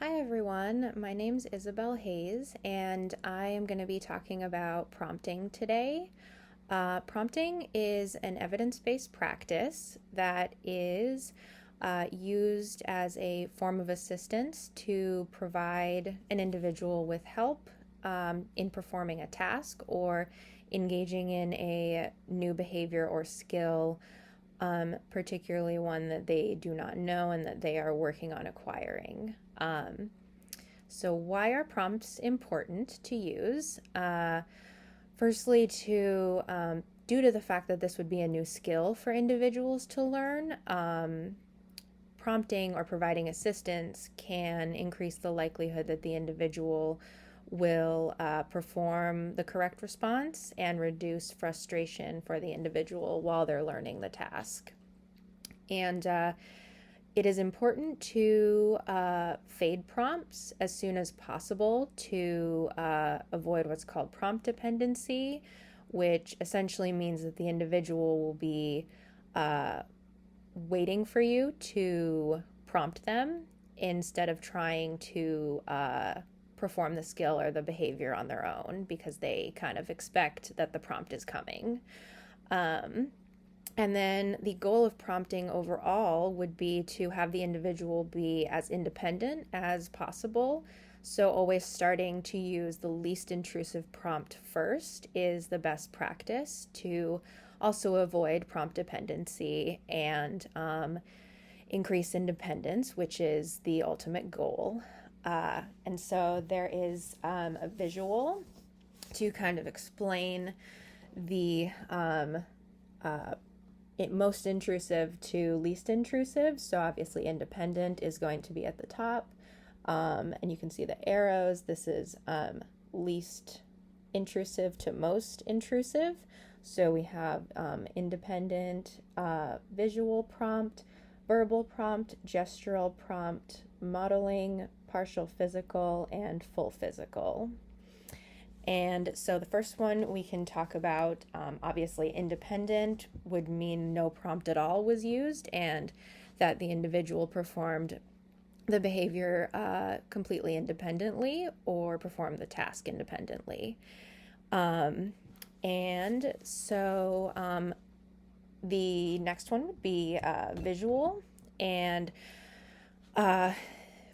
Hi everyone, my name's Isabel Hayes, and I am going to be talking about prompting today. Prompting is an evidence based practice that is used as a form of assistance to provide an individual with help in performing a task or engaging in a new behavior or skill, particularly one that they do not know and that they are working on acquiring. So, why are prompts important to use? Firstly, due to the fact that this would be a new skill for individuals to learn, prompting or providing assistance can increase the likelihood that the individual will perform the correct response and reduce frustration for the individual while they're learning the task. And it is important to fade prompts as soon as possible to avoid what's called prompt dependency, which essentially means that the individual will be waiting for you to prompt them instead of trying to perform the skill or the behavior on their own because they kind of expect that the prompt is coming. And then the goal of prompting overall would be to have the individual be as independent as possible. So, always starting to use the least intrusive prompt first is the best practice to also avoid prompt dependency and increase independence, which is the ultimate goal. And so, there is a visual to kind of explain the most intrusive to least intrusive. So obviously independent is going to be at the top. And you can see the arrows. This is least intrusive to most intrusive. So we have independent, visual prompt, verbal prompt, gestural prompt, modeling, partial physical, and full physical. And so the first one we can talk about, obviously independent would mean no prompt at all was used and that the individual performed the behavior completely independently or performed the task independently. And so the next one would be visual. And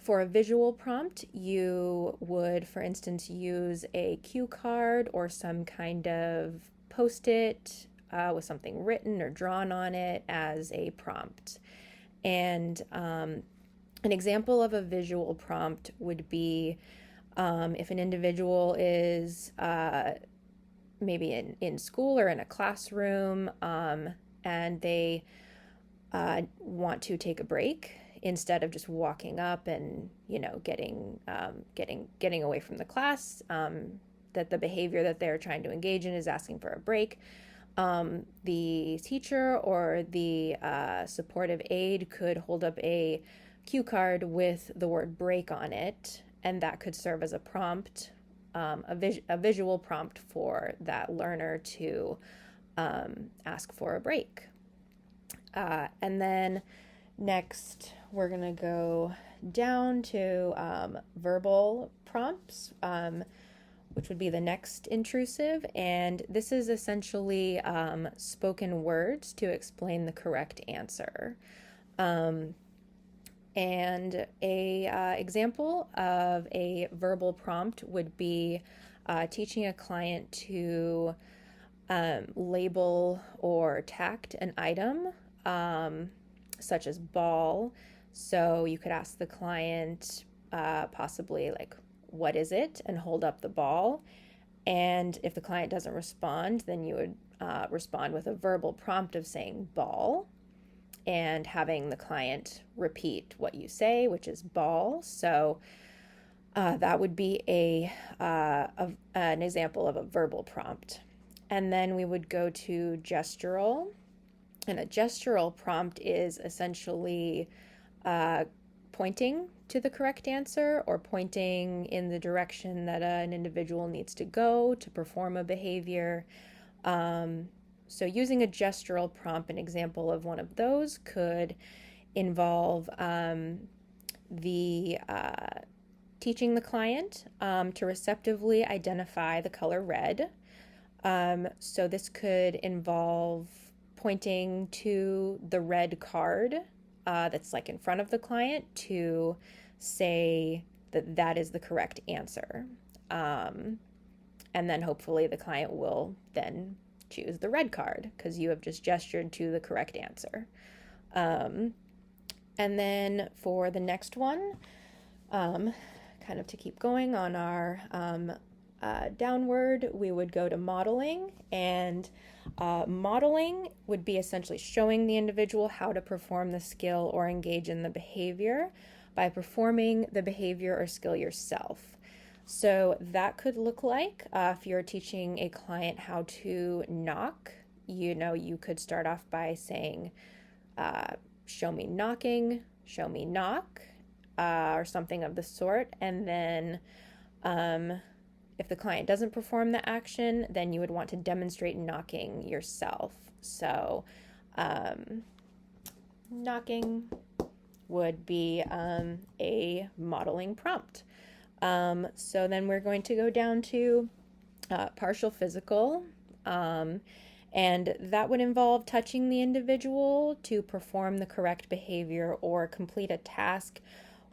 for a visual prompt, you would, for instance, use a cue card or some kind of post-it with something written or drawn on it as a prompt. And an example of a visual prompt would be if an individual is maybe in school or in a classroom and they want to take a break instead of just walking up and getting away from the class, that the behavior that they're trying to engage in is asking for a break. The teacher or the supportive aide could hold up a cue card with the word break on it, and that could serve as a prompt, a visual prompt for that learner to ask for a break. And then next, we're going to go down to verbal prompts, which would be the next intrusive. And this is essentially spoken words to explain the correct answer. And a example of a verbal prompt would be teaching a client to label or tact an item, such as ball. So you could ask the client possibly like, what is it? And hold up the ball. And if the client doesn't respond, then you would respond with a verbal prompt of saying ball and having the client repeat what you say, which is ball. So that would be an example of a verbal prompt. And then we would go to gestural. And a gestural prompt is essentially pointing to the correct answer or pointing in the direction that an individual needs to go to perform a behavior. So using a gestural prompt, an example of one of those could involve the teaching the client to receptively identify the color red. So this could involve pointing to the red card that's like in front of the client to say that that is the correct answer. And then hopefully the client will then choose the red card because you have just gestured to the correct answer. And then for the next one, kind of to keep going on our downward, we would go to modeling, and modeling would be essentially showing the individual how to perform the skill or engage in the behavior by performing the behavior or skill yourself. So that could look like if you're teaching a client how to knock, you could start off by saying, show me knocking, show me knock, or something of the sort. And then if the client doesn't perform the action, then you would want to demonstrate knocking yourself. So knocking would be a modeling prompt. So then we're going to go down to partial physical, and that would involve touching the individual to perform the correct behavior or complete a task,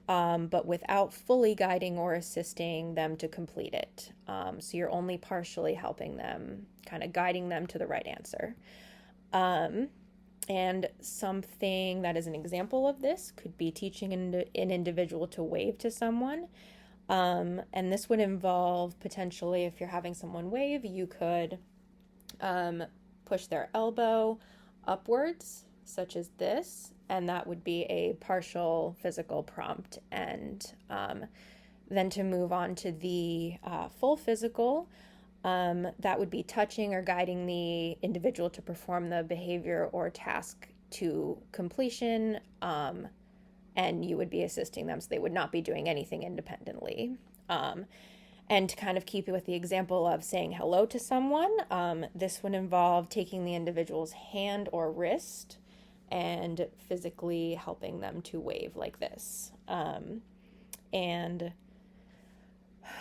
but without fully guiding or assisting them to complete it. So you're only partially helping them, kind of guiding them to the right answer. And something that is an example of this could be teaching an individual to wave to someone. And this would involve potentially, if you're having someone wave, you could push their elbow upwards, such as this, and that would be a partial physical prompt. And then to move on to the full physical, that would be touching or guiding the individual to perform the behavior or task to completion, and you would be assisting them, so they would not be doing anything independently. And to kind of keep it with the example of saying hello to someone, this would involve taking the individual's hand or wrist and physically helping them to wave like this, and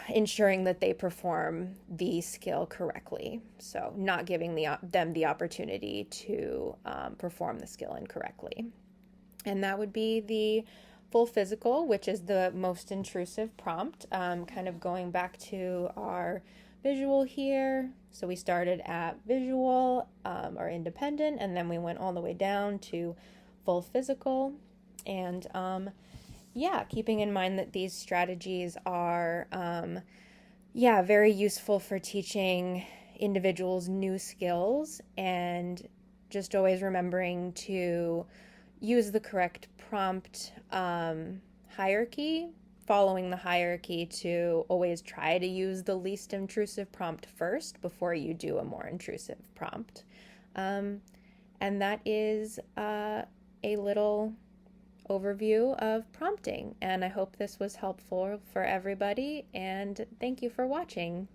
ensuring that they perform the skill correctly. So not giving them the opportunity to perform the skill incorrectly. And that would be the full physical, which is the most intrusive prompt. Kind of going back to our visual here. So we started at visual or independent, and then we went all the way down to full physical. And keeping in mind that these strategies are very useful for teaching individuals new skills, and just always remembering to use the correct prompt hierarchy, following the hierarchy to always try to use the least intrusive prompt first before you do a more intrusive prompt. And that is a little overview of prompting, and I hope this was helpful for everybody, and thank you for watching.